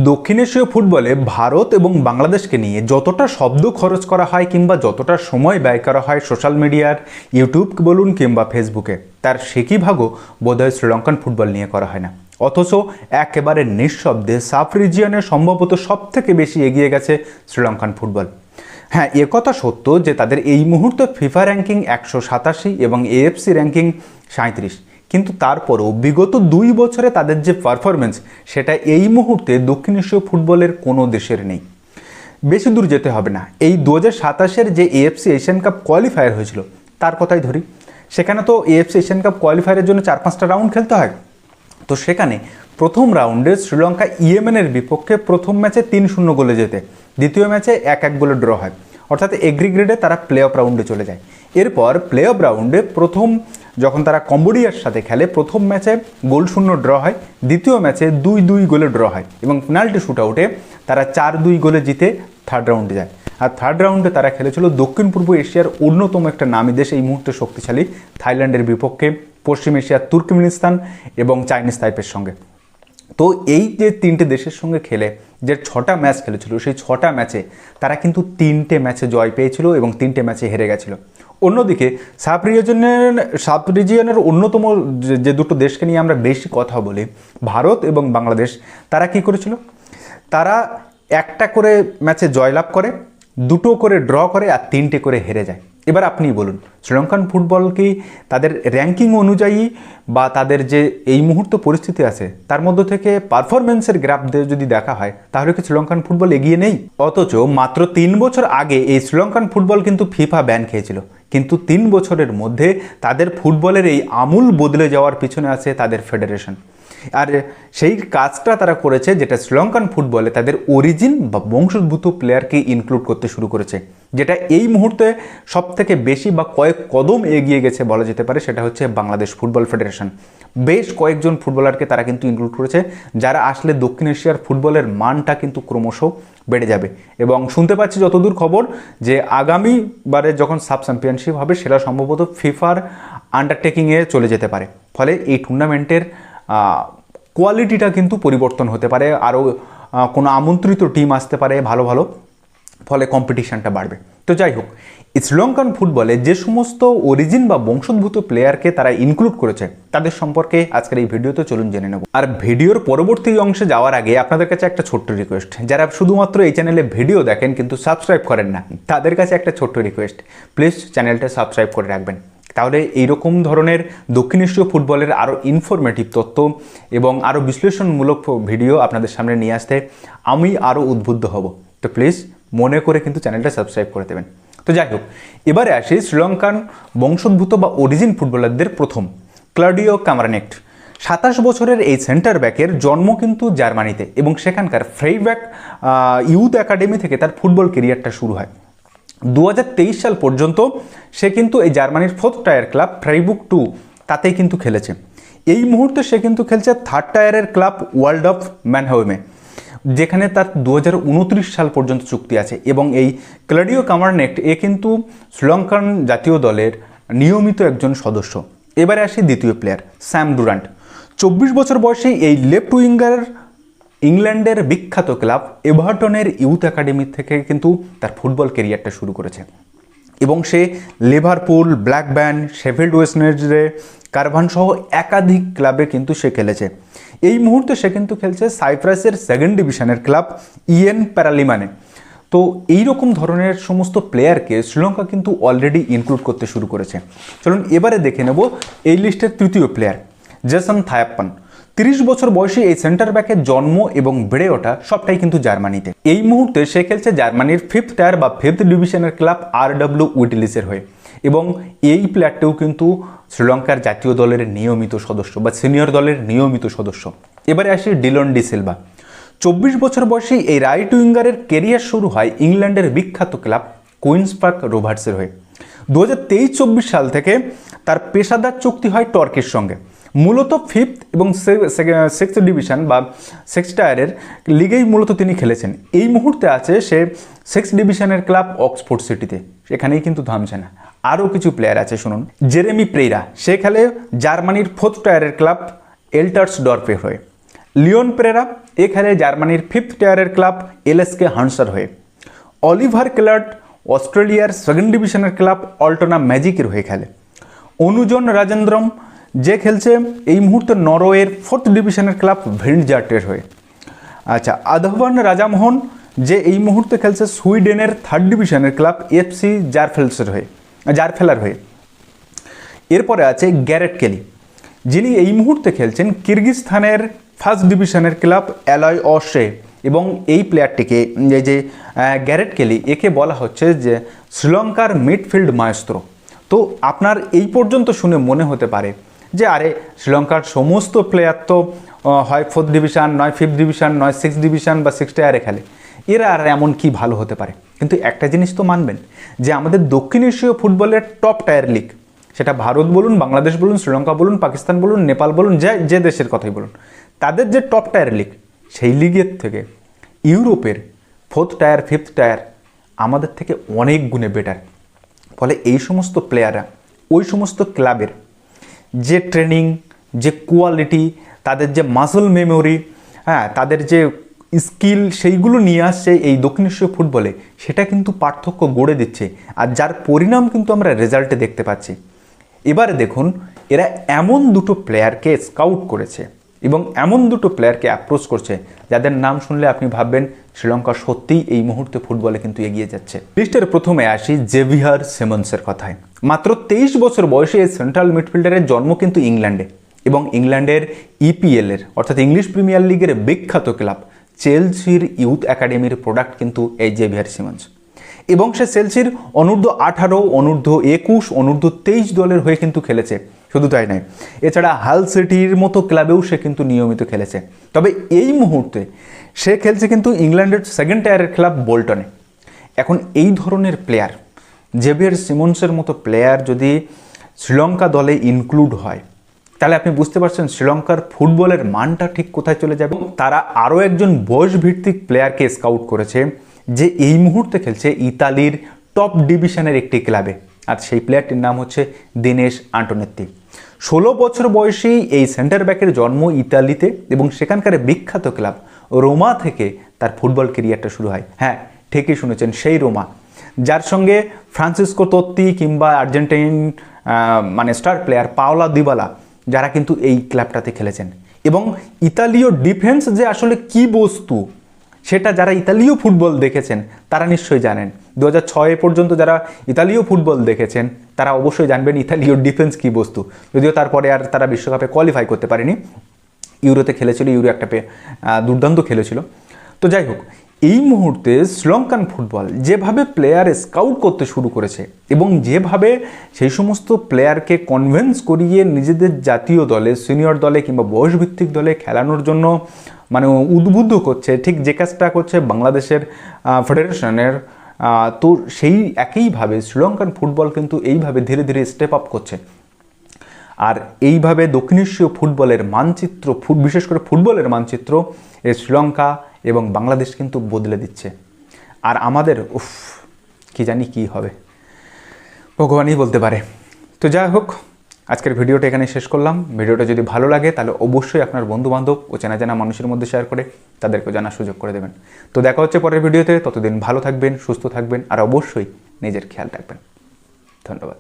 দক্ষিণ এশীয় ফুটবলে ভারত এবং বাংলাদেশকে নিয়ে যতটা শব্দ খরচ করা হয় কিংবা যতটা সময় ব্যয় করা হয় সোশ্যাল মিডিয়ার ইউটিউব বলুন কিংবা ফেসবুকে, তার সেকি ভাগও বোধহয় শ্রীলঙ্কান ফুটবল নিয়ে করা হয় না। অথচ একেবারে নিঃশব্দে সাব রিজিয়নে সম্ভবত সব থেকে বেশি এগিয়ে গেছে শ্রীলঙ্কান ফুটবল। হ্যাঁ, একথা সত্য যে তাদের এই মুহূর্তে ফিফা র্যাঙ্কিং 187 এবং এএফসি র্যাঙ্কিং 37, কিন্তু তারপরও বিগত 2 বছরে তাদের যে পারফরমেন্স সেটা এই মুহূর্তে দক্ষিণ এশীয় ফুটবলের কোনো দেশের নেই। বেশি দূর যেতে হবে না, এই 2027-এর যে এএফসি এশিয়ান কাপ কোয়ালিফায়ার হয়েছিল তার কথাই ধরি। সেখানে তো এএফসি এশিয়ান কাপ কোয়ালিফায়ারের জন্য 4-5টা রাউন্ড খেলতে হয়। তো সেখানে প্রথম রাউন্ডে শ্রীলঙ্কা ইয়েমেনের বিপক্ষে প্রথম ম্যাচে 3-0 গোলে জেতে, দ্বিতীয় ম্যাচে 1-1 গোলে ড্র হয়, অর্থাৎ এগ্রিগ্রেডে তারা প্লে অফ রাউন্ডে চলে যায়। এরপর প্লে অফ রাউন্ডে প্রথম যখন তারা কম্বোডিয়ার সাথে খেলে, প্রথম ম্যাচে 0-0 ড্র হয়, দ্বিতীয় ম্যাচে 2-2 গোলে ড্র হয় এবং পেনাল্টি শুট আউটে তারা 4-2 গোলে জিতে থার্ড রাউন্ডে যায়। আর থার্ড রাউন্ডে তারা খেলেছিল দক্ষিণ পূর্ব এশিয়ার অন্যতম একটা নামী দেশ, এই মুহূর্তে শক্তিশালী থাইল্যান্ডের বিপক্ষে, পশ্চিম এশিয়ার তুর্কমেনিস্তান এবং চাইনিজ তাইপের সঙ্গে। তো এই যে 3টে দেশের সঙ্গে খেলে যে 6টা ম্যাচ খেলেছিল, সেই 6টা ম্যাচে তারা কিন্তু 3টে ম্যাচে জয় পেয়েছিল এবং 3টে ম্যাচে হেরে গেছিল। অন্যদিকে সাব রিজিয়নের অন্যতম যে দুটো দেশকে নিয়ে আমরা বেশি কথা বলি, ভারত এবং বাংলাদেশ, তারা কি করেছিল? তারা 1টা করে ম্যাচে জয়লাভ করে, 2টো করে ড্র করে আর 3টে করে হেরে যায়। এবার আপনি বলুন, শ্রীলঙ্কান ফুটবল কি তাদের র্যাঙ্কিং অনুযায়ী বা তাদের যে এই মুহূর্তে পরিস্থিতি আছে তার মধ্য থেকে পারফরমেন্সের গ্রাফ যদি দেখা হয়, তাহলে কি শ্রীলঙ্কান ফুটবল এগিয়ে নেই? অথচ মাত্র 3 বছর আগে এই শ্রীলঙ্কান ফুটবল কিন্তু ফিফা ব্যান খেয়েছিল, কিন্তু 3 বছরের মধ্যে তাদের ফুটবলের এই আমূল বদলে যাওয়ার পিছনে আছে তাদের ফেডারেশন। আর সেই কাজটা তারা করেছে যেটা শ্রীলঙ্কান ফুটবলে তাদের অরিজিন বা বংশোদ্ভূত প্লেয়ারকে ইনক্লুড করতে শুরু করেছে, যেটা এই মুহূর্তে সব থেকে বেশি বা কয়েক কদম এগিয়ে গেছে বলা যেতে পারে, সেটা হচ্ছে বাংলাদেশ ফুটবল ফেডারেশন। বেশ কয়েকজন ফুটবলারকে তারা কিন্তু ইনক্লুড করেছে, যারা আসলে দক্ষিণ এশিয়ার ফুটবলের মানটা কিন্তু ক্রমশ বেড়ে যাবে। এবং শুনতে পাচ্ছি যতদূর খবর যে আগামীবারে যখন সাব চ্যাম্পিয়নশিপ হবে সেটা সম্ভবত ফিফার আন্ডারটেকিংয়ে চলে যেতে পারে। ফলে এই টুর্নামেন্টের কোয়ালিটিটা কিন্তু পরিবর্তন হতে পারে, আরও কোনো আমন্ত্রিত টিম আসতে পারে ভালো ভালো, ফলে কম্পিটিশানটা বাড়বে। তো যাই হোক, শ্রীলঙ্কান ফুটবলে যে সমস্ত অরিজিন বা বংশোদ্ভূত প্লেয়ারকে তারা ইনক্লুড করেছে তাদের সম্পর্কে আজকের এই ভিডিওতে চলুন জেনে নেব। আর ভিডিওর পরবর্তী অংশে যাওয়ার আগে আপনাদের কাছে একটা ছোট্ট রিকোয়েস্ট, যারা শুধুমাত্র এই চ্যানেলে ভিডিও দেখেন কিন্তু সাবস্ক্রাইব করেন না, তাদের কাছে একটা ছোট্ট রিকোয়েস্ট, প্লিজ চ্যানেলটা সাবস্ক্রাইব করে রাখবেন। তাহলে এইরকম ধরনের দক্ষিণ এশীয় ফুটবলের আরও ইনফরমেটিভ তথ্য এবং আরও বিশ্লেষণমূলক ভিডিও আপনাদের সামনে নিয়ে আসতে আমি আরও উদ্বুদ্ধ হব। তো প্লিজ মনে করে কিন্তু চ্যানেলটা সাবস্ক্রাইব করে দেবেন। তো যাই হোক, এবারে আসি শ্রীলঙ্কান বংশোদ্ভূত বা অরিজিন ফুটবলারদের প্রথম, ক্লডিও কামারনেক্ট। 27 বছরের এই সেন্টার ব্যাকের জন্ম কিন্তু জার্মানিতে এবং সেখানকার ফ্রেইব্যাক ইউথ একাডেমি থেকে তার ফুটবল কেরিয়ারটা শুরু হয়। 2023 সাল পর্যন্ত সে কিন্তু এই জার্মানির 4th টায়ার ক্লাব ফ্রাইবুর্গ 2 তাতেই কিন্তু খেলেছে। এই মুহূর্তে সে কিন্তু খেলছে 3rd টায়ারের ক্লাব ওয়ার্ল্ড অফ ম্যানহাইমে, যেখানে তার 2029 সাল পর্যন্ত চুক্তি আছে। এবং এই ক্লডিও কামারনেক্ট কিন্তু শ্রীলঙ্কান জাতীয় দলের নিয়মিত একজন সদস্য। এবারে আসি দ্বিতীয় প্লেয়ার, স্যাম ডুরান্ট। 24 বছর বয়সে এই লেফট উইঙ্গার ইংল্যান্ডের বিখ্যাত ক্লাব এভারটনের ইউথ একাডেমি থেকে কিন্তু তার ফুটবল কেরিয়ারটা শুরু করেছে এবং সে লিভারপুল, ব্ল্যাকবার্ন, শেফিল্ড ওয়েডনেসডে, কারভান সহ একাধিক ক্লাবে কিন্তু সে খেলেছে। এই মুহূর্তে সে কিন্তু খেলছে সাইপ্রাসের 2nd ডিভিশনের ক্লাব ইএন প্যারালিমানে। তো এইরকম ধরনের সমস্ত প্লেয়ারকে শ্রীলঙ্কা কিন্তু অলরেডি ইনক্লুড করতে শুরু করেছে। চলুন এবারে দেখে নেব এই লিস্টের তৃতীয় প্লেয়ার, জেসন থায়াপ্পান। 30 বছর বয়সে এই সেন্টার ব্যাকের জন্ম এবং বেড়ে ওঠা সবটাই কিন্তু জার্মানিতে। এই মুহূর্তে সে খেলছে জার্মানির 5th টায়ার বা 5th ডিভিশনের ক্লাব আরডব্লিউ উইটিলিসের হয়ে এবং এই প্লেয়ারটাও কিন্তু শ্রীলঙ্কার জাতীয় দলের নিয়মিত সদস্য বা সিনিয়র দলের নিয়মিত সদস্য। এবারে আসি ডিলন ডি সিলভা। 24 বছর বয়সে এই রাইট উইঙ্গারের কেরিয়ার শুরু হয় ইংল্যান্ডের বিখ্যাত ক্লাব কুইন্স পার্ক রোভার্সের হয়ে। 2023-24 সাল থেকে তার পেশাদার চুক্তি হয় টর্কির সঙ্গে। মূলত 5th এবং 6th ডিভিশন বা 6 টায়ারের লিগেই মূলত তিনি খেলেছেন। এই মুহূর্তে আছে সে 6 ডিভিশনের ক্লাব অক্সফোর্ড সিটিতে, সেখানেই কিন্তু থামছে না। আরও কিছু প্লেয়ার আছে, শুনুন। জেরেমি প্রেইরা, সে খেলে জার্মানির 4th টায়ারের ক্লাব এল্টার্সডর্ফের হয়ে। লিওন পেরেরা এ খেলে জার্মানির 5th টায়ারের ক্লাব এলএসকে হান্সার হয়ে। অলিভার ক্লার্ট অস্ট্রেলিয়ার 2nd ডিভিশনের ক্লাব অল্টনা ম্যাজিকের হয়ে খেলে। অনুজন রাজেন্দ্রম যে খেলছে এই মুহূর্তে নরওয়ের 4th ডিভিশনের ক্লাব ভিন্ডজার্টের হয়ে। আচ্ছা, আধভান রাজামোহন যে এই মুহূর্তে খেলছে সুইডেনের 3rd ডিভিশনের ক্লাব এফসি জারফেলার হয়ে। এরপরে আছে গ্যারেট কেলি, যিনি এই মুহূর্তে খেলছেন কিরগিজস্তানের 1st ডিভিশনের ক্লাব অ্যালয় অশে, এবং এই প্লেয়ারটিকে এই যে গ্যারেট কেলি, একে বলা হচ্ছে যে শ্রীলঙ্কার মিডফিল্ড মায়েস্ত্রো। তো আপনার এই পর্যন্ত শুনে মনে হতে পারে যে আরে শ্রীলঙ্কার সমস্ত প্লেয়ার তো হয় 4th ডিভিশন, নয় 5th ডিভিশন, নয় 6th ডিভিশন বা 6th টায়ারে খেলে, এরা আর এমন কি ভালো হতে পারে। কিন্তু একটা জিনিস তো মানবেন যে আমাদের দক্ষিণ এশীয় ফুটবলের টপ টায়ার লিগ, সেটা ভারত বলুন, বাংলাদেশ বলুন, শ্রীলঙ্কা বলুন, পাকিস্তান বলুন, নেপাল বলুন, যে দেশের কথাই বলুন, তাদের যে টপ টায়ার লিগ, সেই লিগের থেকে ইউরোপের 4th টায়ার 5th টায়ার আমাদের থেকে অনেক গুণে বেটার। ফলে এই সমস্ত প্লেয়াররা ওই সমস্ত ক্লাবের যে ট্রেনিং, যে কোয়ালিটি, তাদের যে মাসল মেমোরি, হ্যাঁ, তাদের যে স্কিল, সেইগুলো নিয়ে আসছে এই দক্ষিণ এশীয় ফুটবলে, সেটা কিন্তু পার্থক্য গড়ে দিচ্ছে, আর যার পরিণাম কিন্তু আমরা রেজাল্টে দেখতে পাচ্ছি। এবারে দেখুন, এরা এমন দুটো প্লেয়ারকে স্কাউট করেছে এবং এমন দুটো প্লেয়ারকে অ্যাপ্রোচ করছে যাদের নাম শুনলে আপনি ভাববেন শ্রীলঙ্কা সত্যিই এই মুহূর্তে ফুটবলে কিন্তু এগিয়ে যাচ্ছে। লিস্টের প্রথমে আসি জেভিয়ার সিমন্সের কথায়। মাত্র 23 বছর বয়সে এই সেন্ট্রাল মিডফিল্ডারের জন্ম কিন্তু ইংল্যান্ডে, এবং ইংল্যান্ডের ইপিএলের অর্থাৎ ইংলিশ প্রিমিয়ার লিগের বিখ্যাত ক্লাব চেলসির ইউথ একাডেমির প্রোডাক্ট কিন্তু এই জেভিয়ার সিমন্স, এবং সে চেলসির অনূর্ধ্ব-18, অনূর্ধ্ব-21, অনূর্ধ্ব-23 দলের হয়ে কিন্তু খেলেছে। শুধু তাই নয়, এছাড়া হাল সিটির মতো ক্লাবেও সে কিন্তু নিয়মিত খেলেছে। তবে এই মুহূর্তে সে খেলছে কিন্তু ইংল্যান্ডের 2nd টায়ারের ক্লাব বোল্টনে। এখন এই ধরনের প্লেয়ার, জেভিয়ার সিমন্সের মতো প্লেয়ার যদি শ্রীলঙ্কা দলে ইনক্লুড হয়, তাহলে আপনি বুঝতে পারছেন শ্রীলঙ্কার ফুটবলের মানটা ঠিক কোথায় চলে যাবে। তারা আরও একজন বয়সভিত্তিক প্লেয়ারকে স্কাউট করেছে যে এই মুহূর্তে খেলছে ইতালির টপ ডিভিশনের একটি ক্লাবে, আর সেই প্লেয়ারটির নাম হচ্ছে দিনেশ আন্টোনেত্তি। 16 বছর বয়সী এই সেন্টার ব্যাকের জন্ম ইতালিতে, এবং সেখানকার বিখ্যাত ক্লাব রোমা থেকে তার ফুটবল কেরিয়ারটা শুরু হয়। হ্যাঁ, ঠিকই শুনেছেন, সেই রোমা, যার সঙ্গে ফ্রান্সিসকো তোত্তি কিংবা Argentine star player Paulo Dybala, যারা কিন্তু এই ক্লাবটাতে খেলেছেন। এবং ইতালীয় ডিফেন্স যে আসলে কি বস্তু, সেটা যারা ইতালীয় ফুটবল দেখেছেন তারা নিশ্চয়ই জানেন। 2006 পর্যন্ত যারা ইতালীয় ফুটবল দেখেছেন তারা অবশ্যই জানবেন ইতালীয় ডিফেন্স কি বস্তু। যদিও তারপরে আর তারা বিশ্বকাপে কোয়ালিফাই করতে পারেনি, ইউরোতে খেলেছিল, ইউরো একটা দুর্দান্ত খেলেছিল। তো যাই হোক, এই মুহূর্তে শ্রীলঙ্কান ফুটবল যেভাবে প্লেয়ার স্কাউট করতে শুরু করেছে, এবং যেভাবে সেই সমস্ত প্লেয়ারকে কনভিন্স করিয়ে নিজেদের জাতীয় দলে, সিনিয়র দলে কিংবা বয়সভিত্তিক দলে খেলানোর জন্য উদ্বুদ্ধ করছে, ঠিক যে কাজটা করছে বাংলাদেশের ফেডারেশনের, তো সেই একইভাবে শ্রীলঙ্কান ফুটবল কিন্তু এইভাবে ধীরে ধীরে স্টেপ আপ করছে। আর এইভাবে দক্ষিণ এশীয় ফুটবলের মানচিত্র, বিশেষ করে ফুটবলের মানচিত্র এই শ্রীলঙ্কা এবং বাংলাদেশ কিন্তু বদলে দিচ্ছে। আর আমাদের কি জানি কি হবে, ভগবানই বলতে পারে। তো যাই হোক, আজকের ভিডিওটা এখানে শেষ করলাম। ভিডিওটা যদি ভালো লাগে তাহলে অবশ্যই আপনার বন্ধুবান্ধব ও চেনা জানা মানুষের মধ্যে শেয়ার করে তাদেরকেও জানার সুযোগ করে দেবেন। তো দেখা হচ্ছে পরের ভিডিওতে, ততদিন ভালো থাকবেন, সুস্থ থাকবেন, আর অবশ্যই নিজের খেয়াল রাখবেন। ধন্যবাদ।